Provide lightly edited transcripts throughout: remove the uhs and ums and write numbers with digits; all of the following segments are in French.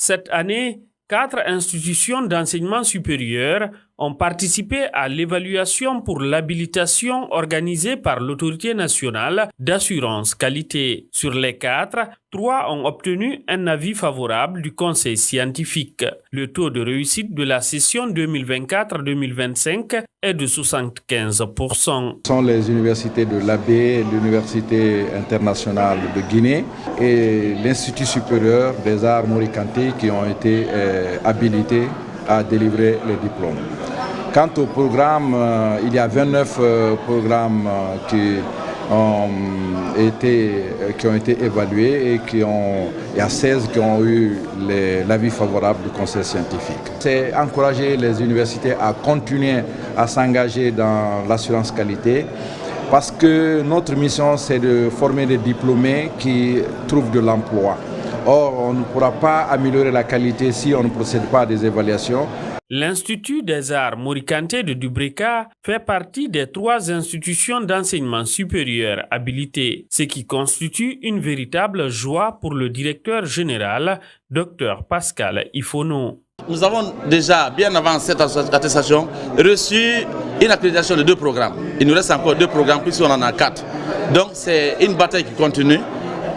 Cette année, 4 institutions d'enseignement supérieur ont participé à l'évaluation pour l'habilitation organisée par l'Autorité nationale d'assurance qualité. Sur les 4, 3 ont obtenu un avis favorable du Conseil scientifique. Le taux de réussite de la session 2024-2025 est de 75%. Ce sont les universités de l'Abbé, l'Université internationale de Guinée et l'Institut supérieur des arts Mori Kanté qui ont été habilités à délivrer les diplômes. Quant au programme, il y a 29 programmes qui ont été évalués et il y a 16 qui ont eu l'avis favorable du conseil scientifique. C'est encourager les universités à continuer à s'engager dans l'assurance qualité parce que notre mission c'est de former des diplômés qui trouvent de l'emploi. Or, on ne pourra pas améliorer la qualité si on ne procède pas à des évaluations. L'Institut des arts Mori Kanté de Dubreka fait partie des 3 institutions d'enseignement supérieur habilitées, ce qui constitue une véritable joie pour le directeur général, Dr Pascal Ifono. Nous avons déjà, bien avant cette attestation, reçu une accréditation de 2 programmes. Il nous reste encore 2 programmes, puisqu'on en a 4. Donc c'est une bataille qui continue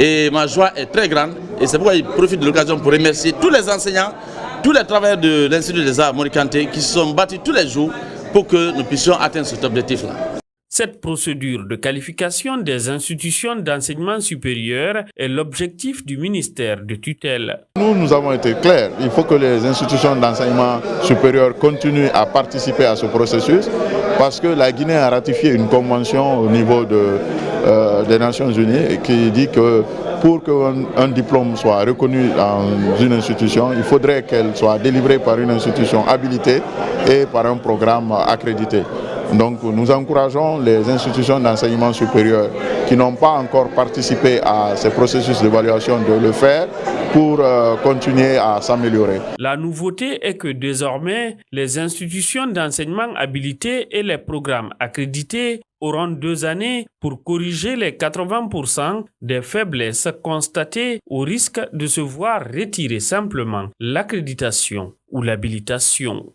et ma joie est très grande. Et c'est pourquoi je profite de l'occasion pour remercier tous les enseignants, tous les travailleurs de l'Institut des arts Mori Kanté qui se sont battus tous les jours pour que nous puissions atteindre cet objectif-là. Cette procédure de qualification des institutions d'enseignement supérieur est l'objectif du ministère de tutelle. Nous avons été clairs. Il faut que les institutions d'enseignement supérieur continuent à participer à ce processus parce que la Guinée a ratifié une convention au niveau des Nations Unies qui dit que pour qu'un diplôme soit reconnu dans une institution, il faudrait qu'elle soit délivrée par une institution habilitée et par un programme accrédité. Donc nous encourageons les institutions d'enseignement supérieur qui n'ont pas encore participé à ces processus d'évaluation de le faire pour continuer à s'améliorer. La nouveauté est que désormais, les institutions d'enseignement habilitées et les programmes accrédités auront 2 années pour corriger les 80% des faiblesses constatées au risque de se voir retirer simplement l'accréditation ou l'habilitation.